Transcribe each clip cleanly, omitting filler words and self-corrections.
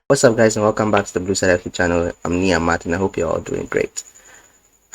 What's up, guys, and welcome back to the Blue Side FU channel. I'm Nia Martin. I hope you're all doing great.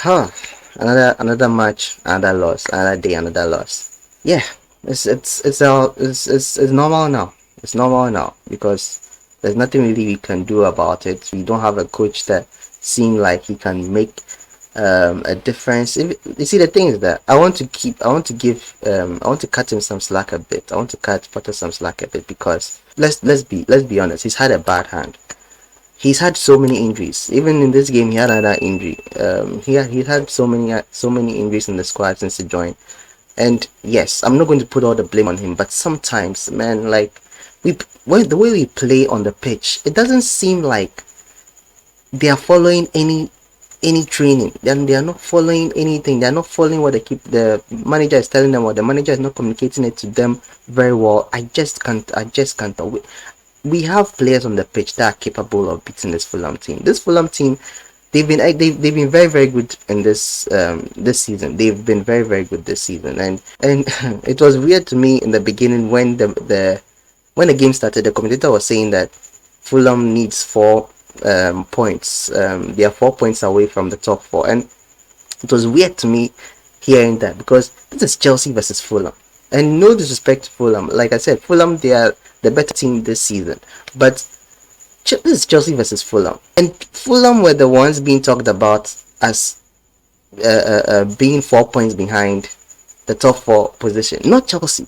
Another match, another loss, another day, another loss. Yeah, it's normal now. It's normal now because there's nothing really we can do about it. We don't have a coach that seems like he can make a difference. You see, the thing is that I want to cut him some slack a bit. I want to cut Potter some slack a bit because let's be honest. He's had a bad hand. He's had so many injuries. Even in this game, he had another injury. He had so many injuries in the squad since he joined. And yes, I'm not going to put all the blame on him, but sometimes, man, like the way we play on the pitch, it doesn't seem like they are following any training. Then they are not following anything. They are not following what the manager is telling them, or the manager is not communicating it to them very well. I just can't. We have players on the pitch that are capable of beating this Fulham team. This Fulham team, they've been very, very good in this season. They've been very, very good this season, and it was weird to me in the beginning when the game started. The commentator was saying that Fulham needs 4 points. They are 4 points away from the top 4, and it was weird to me hearing that because this is Chelsea versus Fulham, and no disrespect to Fulham. Like I said, Fulham, they are the better team this season, but this is Chelsea versus Fulham, and Fulham were the ones being talked about as being 4 points behind the top 4 position, not Chelsea.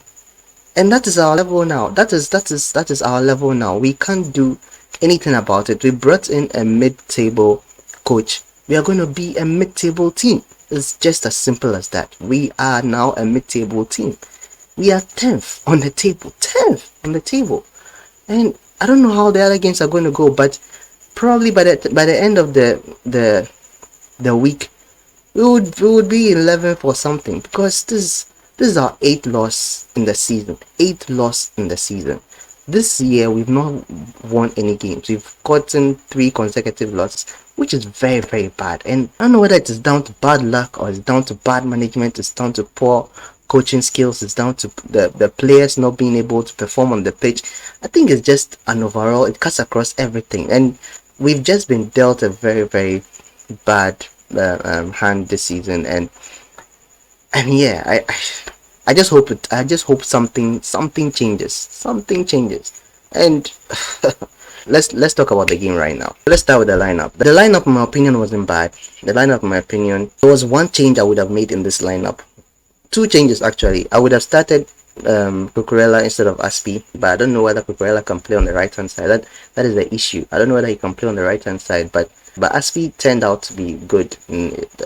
And that is our level now. That is our level now. We can't do anything about it. We brought in a mid-table coach. We are going to be a mid-table team. It's just as simple as that. We are now a mid-table team. We are 10th on the table. 10th on the table. And I don't know how the other games are going to go, but probably by the end of the week, we would be 11th or something, because this is our 8th loss in the season. 8th loss in the season. This year we've not won any games. We've gotten 3 consecutive losses, which is very, very bad. And I don't know whether it is down to bad luck, or it's down to bad management, it's down to poor coaching skills, it's down to the players not being able to perform on the pitch. I think it's just an overall, it cuts across everything, and we've just been dealt a very, very bad hand this season. And yeah, I just hope something changes. And let's talk about the game right now. Let's start with the lineup. The lineup, in my opinion, wasn't bad. The lineup, in my opinion, there was one change I would have made in this lineup. 2 changes actually. I would have started Cucurella instead of Aspi, but I don't know whether Cucurella can play on the right hand side. That is the issue. I don't know whether he can play on the right hand side, but Aspi turned out to be good.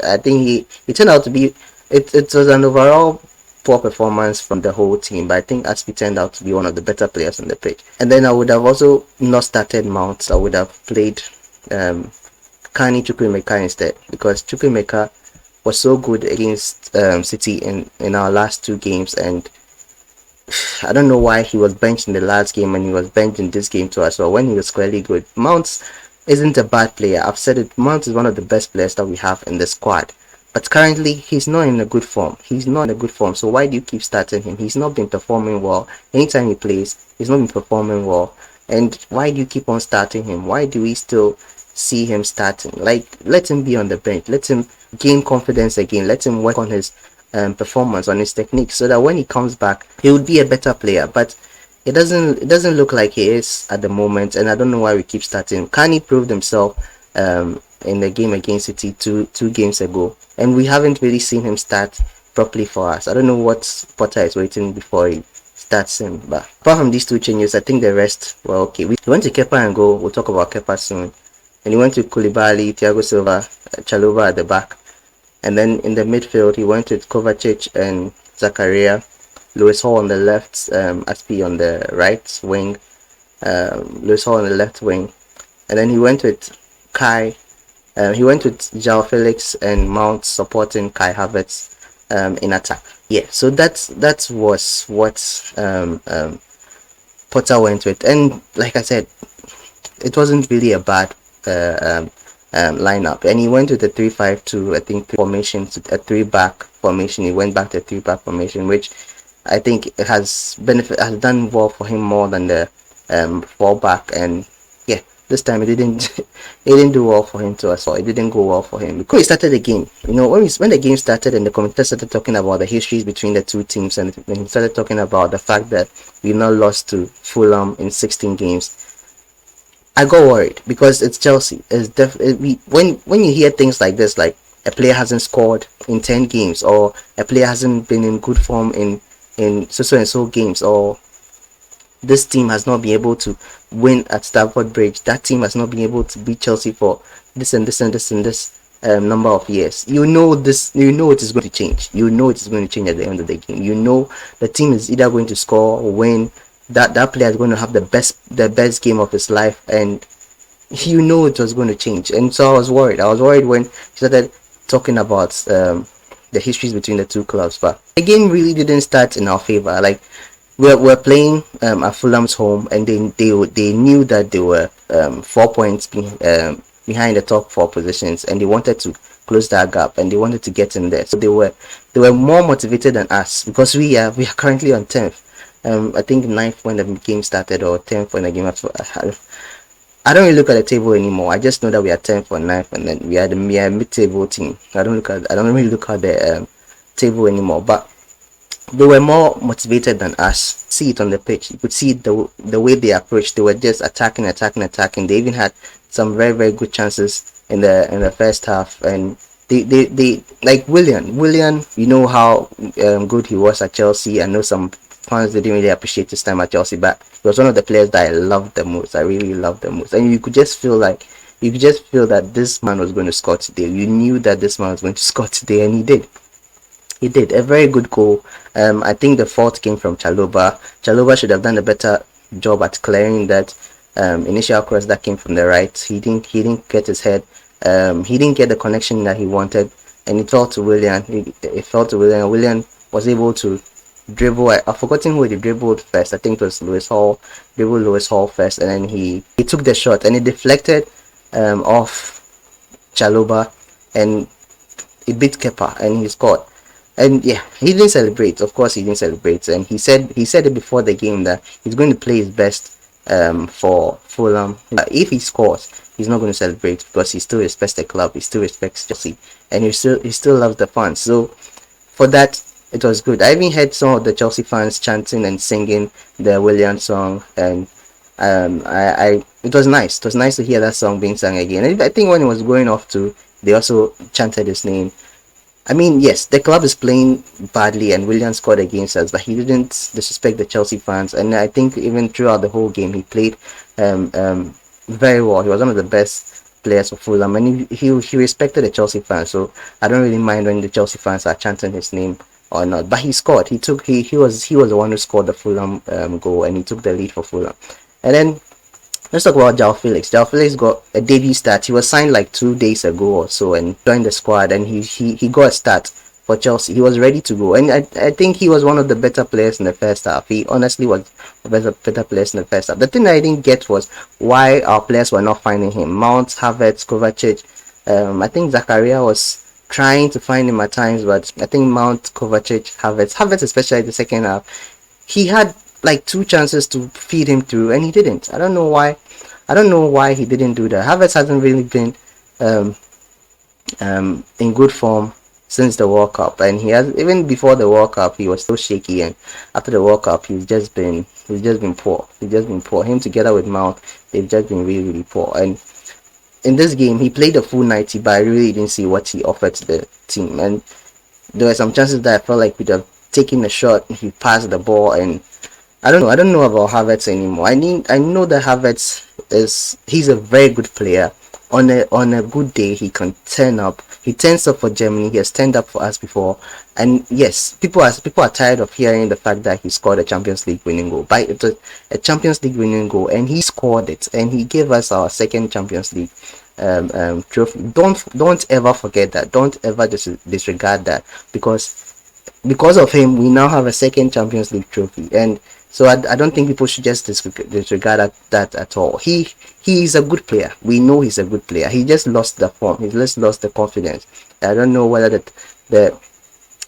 I think he turned out to be. It was an overall poor performance from the whole team, but I think Aspi turned out to be one of the better players on the pitch. And then I would have also not started Mount. I would have played Kani Chukwuemeka instead, because Chukwuemeka was so good against City in our last 2 games, and I don't know why he was benched in the last game and he was benched in this game too as well, when he was clearly good. Mount isn't a bad player. I've said it. Mount is one of the best players that we have in the squad. But currently, he's not in a good form. So why do you keep starting him? He's not been performing well. Anytime he plays, he's not been performing well. And why do you keep on starting him? Why do we still see him starting? Like, let him be on the bench. Let him gain confidence again. Let him work on his performance, on his technique, so that when he comes back, he would be a better player. But it doesn't look like he is at the moment, and I don't know why we keep starting. Kani proved himself in the game against City two games ago, and we haven't really seen him start properly for us. I don't know what Potter is waiting before he starts him. But apart from these 2 changes, I think the rest were okay. We went to Kepa and Go. We'll talk about Kepa soon. And he went to Koulibaly, Thiago Silva, Chalobah at the back. And then in the midfield, he went with Kovacic and Zakaria, Lewis Hall on the left, Aspi on the right wing, Lewis Hall on the left wing. And then he went with Kai. He went with Joao Felix and Mount supporting Kai Havertz in attack. Yeah, so that was what Potter went with. And like I said, it wasn't really a bad lineup. And he went with a 3-5-2, I think, formation, a 3-back formation. He went back to a 3-back formation, which I think it has done well for him more than the fallback. And yeah, this time it didn't it didn't do well for him too as well. It didn't go well for him because he started the game. When the game started and the commentators started talking about the histories between the two teams, and when he started talking about the fact that we now lost to Fulham in 16 games, I got worried because it's Chelsea. It's definitely when you hear things like this, like a player hasn't scored in 10 games, or a player hasn't been in good form in so and so games, or this team has not been able to win at Stamford Bridge, that team has not been able to beat Chelsea for this and this and this and this number of years. You know this. You know it is going to change. You know it is going to change at the end of the game. You know the team is either going to score or win. That player is going to have the best game of his life, and you know it was going to change. And so I was worried. I was worried when he started talking about the histories between the two clubs. But the game really didn't start in our favor. Like we're playing at Fulham's home, and they knew that they were 4 points behind the top four positions, and they wanted to close that gap, and they wanted to get in there. So they were more motivated than us, because we are currently on 10th. I think 9th when the game started, or 10th when the game after. I don't really look at the table anymore. I just know that we are 10th or 9th, and then we are a mid-table team. I don't really look at the table anymore. But they were more motivated than us. See it on the pitch. You could see the way they approached. They were just attacking. They even had some very, very good chances in the first half. And they like Willian. You know how good he was at Chelsea. I know some fans didn't really appreciate his time at Chelsea, but he was one of the players that I loved the most. I really loved the most. And you could just feel that this man was going to score today. You knew that this man was going to score today, and he did. He did a very good goal. I think the fault came from Chalobah. Chalobah should have done a better job at clearing that initial cross that came from the right. He didn't get his head. He didn't get the connection that he wanted, and it fell to Willian. It fell to Willian. Willian was able to dribble. I've forgotten who he dribbled first. I think it was Lewis Hall. Dribbled Lewis Hall first, and then he took the shot, and it deflected off Chalobah, and it beat Kepa, and he scored. And yeah, he didn't celebrate. Of course, he didn't celebrate. And he said it before the game that he's going to play his best for Fulham. If he scores, he's not going to celebrate, because he still respects the club. He still respects Chelsea, and he still loves the fans. So for that, it was good. I even heard some of the Chelsea fans chanting and singing the Willian song, and it was nice. It was nice to hear that song being sung again. And I think when it was going off too, they also chanted his name. I mean, yes, the club is playing badly, and Willian scored against us, but he didn't disrespect the Chelsea fans. And I think even throughout the whole game, he played very well. He was one of the best players for Fulham, and he respected the Chelsea fans. So I don't really mind when the Chelsea fans are chanting his name or not. But he scored. He was the one who scored the Fulham goal, and he took the lead for Fulham. And then let's talk about Joao Felix. Joao Felix got a debut start. He was signed like 2 days ago or so, and joined the squad, and he got a start for Chelsea. He was ready to go, and I think he was one of the better players in the first half. He honestly was better players in the first half. The thing that I didn't get was why our players were not finding him. Mount, Havertz, Kovacic. I think Zakaria was trying to find him at times, but I think Mount, Kovacic, Havertz especially the second half, he had like 2 chances to feed him through, and he didn't. I don't know why he didn't do that. Havertz hasn't really been in good form since the World Cup, and he has, even before the World Cup, he was so shaky, and after the World Cup, he's just been poor. Him together with Mount, they've just been really, really poor. And in this game, he played a full 90, but I really didn't see what he offered to the team. And there were some chances that I felt like we'd have taken a shot. He passed the ball, and I don't know about Havertz anymore. I know that Havertz he's a very good player. On a good day, he can turn up. He turns up for Germany. He has turned up for us before. And yes, people are tired of hearing the fact that he scored a Champions League winning goal. But it was a Champions League winning goal, and he scored it, and he gave us our second Champions League trophy. Don't ever forget that. Don't ever disregard that, because of him, we now have a second Champions League trophy. And so I don't think people should just disregard that at all. He is a good player. We know he's a good player. He just lost the form. He just lost the confidence. I don't know whether the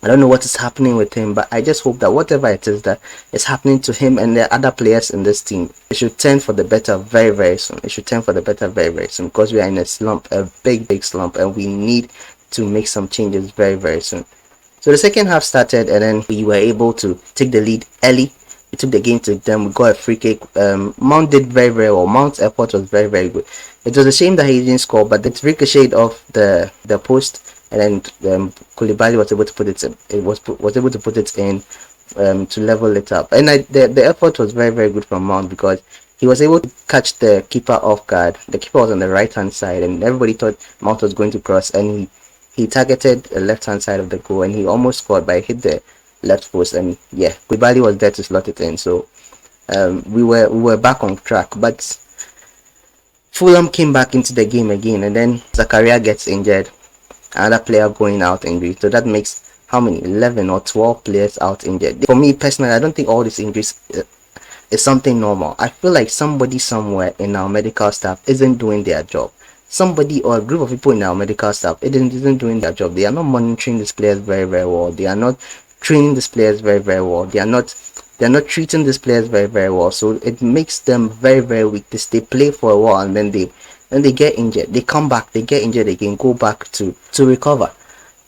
I don't know what is happening with him, but I just hope that whatever it is that is happening to him and the other players in this team, it should turn for the better very, very soon. It should turn for the better very, very soon, because we are in a slump, a big, big slump, and we need to make some changes very, very soon. So the second half started, and then we were able to take the lead early. We took the game to them. We got a free kick. Mount did very, very well. Mount's effort was very, very good. It was a shame that he didn't score, but it ricocheted off the post, and then Koulibaly was able to put it in. Was able to put it in to level it up. And the effort was very, very good from Mount, because he was able to catch the keeper off guard. The keeper was on the right hand side, and everybody thought Mount was going to cross, and he targeted the left hand side of the goal, and he almost scored, but he hit the left post, and yeah, Koulibaly was there to slot it in. So we were back on track, but Fulham came back into the game again, and then Zakaria gets injured, another player going out injured. So that makes how many, 11 or 12 players out injured. For me personally, I don't think all these injuries is something normal. I feel like somebody somewhere in our medical staff isn't doing their job. Somebody or a group of people in our medical staff isn't doing their job. They are not monitoring these players very, very well. They are not training these players very, very well. They are not treating these players very, very well. So it makes them very, very weak. They play for a while, and then they get injured. They come back, they get injured again, go back to recover.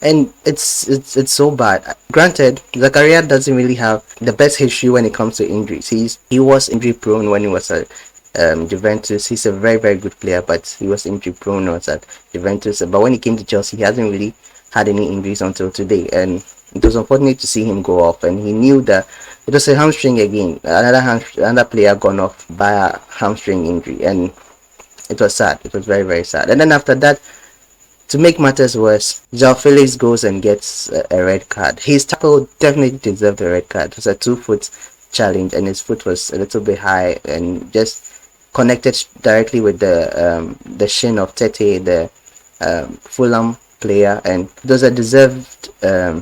And it's so bad. Granted, Zakaria doesn't really have the best history when it comes to injuries. He was injury prone when he was at Juventus. He's a very, very good player, but he was injury prone when he was at Juventus. But when he came to Chelsea, he hasn't really had any injuries until today, and it was unfortunate to see him go off. And he knew that it was a hamstring again. Another player gone off by a hamstring injury, and it was sad. It was very, very sad. And then after that, to make matters worse, Joao Felix goes and gets a red card. His tackle definitely deserved a red card. It was a 2-foot challenge, and his foot was a little bit high and just connected directly with the shin of Tete, the Fulham player, and it was a deserved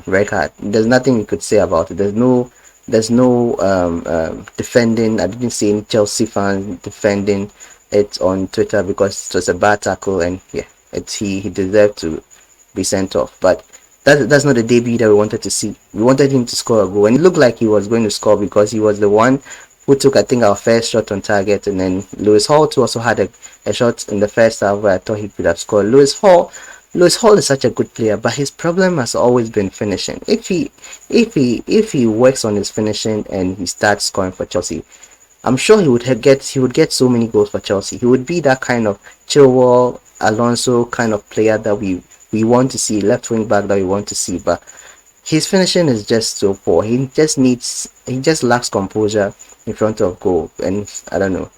red card. There's nothing you could say about it. There's no defending. I didn't see any Chelsea fans defending it on Twitter, because it was a bad tackle, and yeah, he deserved to be sent off. But that's not the debut that we wanted to see. We wanted him to score a goal, and it looked like he was going to score, because he was the one who took, I think, our first shot on target. And then Lewis Hall too also had a shot in the first half where I thought he could have scored. Lewis Hall is such a good player, but his problem has always been finishing. If he works on his finishing and he starts scoring for Chelsea, I'm sure he would get so many goals for Chelsea. He would be that kind of Chilwell, Alonso kind of player that we want to see, left wing back that we want to see. But his finishing is just so poor. He just lacks composure in front of goal, and I don't know.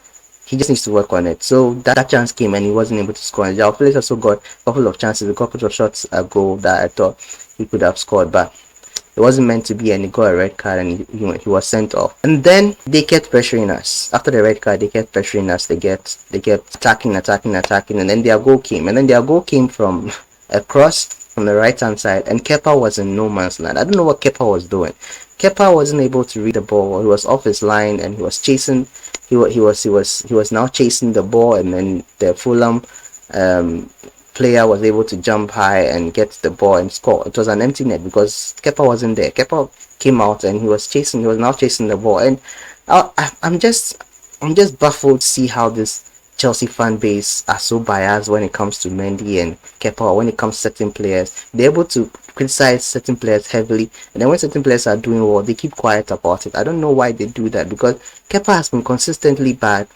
He just needs to work on it. So that chance came, and he wasn't able to score. And Joao Felix also got a couple of chances, a couple of shots a goal that I thought he could have scored, but it wasn't meant to be, and he got a red card, and he was sent off. And then they kept pressuring us. After the red card, they kept pressuring us. They kept attacking, and then their goal came. And then their goal came from a cross from the right hand side, and Kepa was in no man's land. I don't know what Kepa was doing. Kepa wasn't able to read the ball. He was off his line, and he was chasing. He was now chasing the ball, and then the Fulham player was able to jump high and get the ball and score. It was an empty net because Kepa wasn't there. Kepa came out, and he was now chasing the ball. And I'm just baffled to see how this Chelsea fan base are so biased when it comes to Mendy and Kepa, or when it comes to certain players. They're able to criticize certain players heavily, and then when certain players are doing well, they keep quiet about it. I don't know why they do that, because Kepa has been consistently bad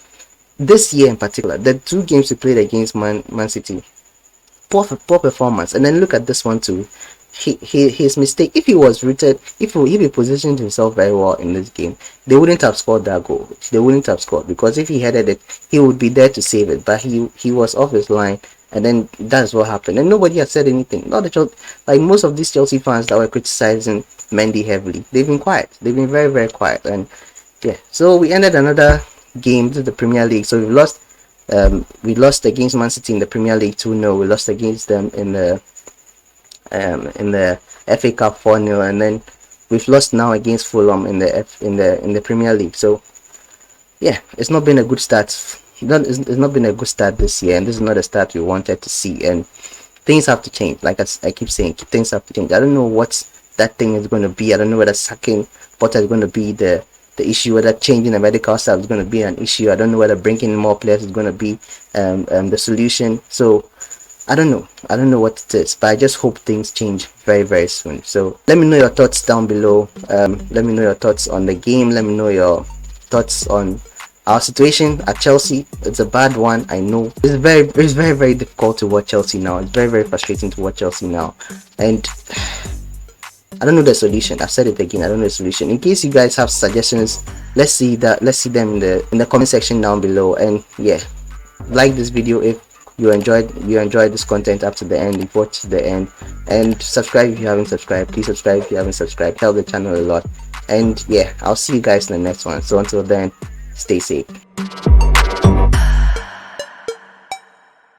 this year in particular. The 2 games he played against Man City, poor performance. And then look at this one too. His mistake. If he was rooted, if he positioned himself very well in this game, they wouldn't have scored that goal. They wouldn't have scored, because if he headed it, he would be there to save it. But he was off his line, and then that's what happened. And nobody has said anything. Not the like most of these Chelsea fans that were criticizing Mendy heavily, they've been quiet. They've been very, very quiet. And yeah, so we ended another game to the Premier League. So we lost against Man City in the Premier League 2-0. We lost against them in the FA Cup 4-0, and then we've lost now against Fulham in the Premier League. So yeah, it's not been a good start. It's not been a good start this year, and this is not a start we wanted to see. And things have to change. Like I keep saying, things have to change. I don't know what that thing is going to be. I don't know whether sacking Potter is going to be the issue, whether changing the medical staff is going to be an issue. I don't know whether bringing in more players is going to be the solution. So I don't know what it is, but I just hope things change very, very soon. So let me know your thoughts down below. Let me know your thoughts on the game. Let me know your thoughts on our situation at Chelsea. It's a bad one, I know. It's very, very difficult to watch Chelsea now. It's very, very frustrating to watch Chelsea now, and I don't know the solution. I've said it again. I don't know the solution. In case you guys have suggestions, let's see them in the comment section down below. And yeah, like this video if you enjoyed this content up to the end. You watched to the end, and subscribe if you haven't subscribed. Please subscribe if you haven't subscribed. Help the channel a lot. And yeah, I'll see you guys in the next one. So until then, stay safe.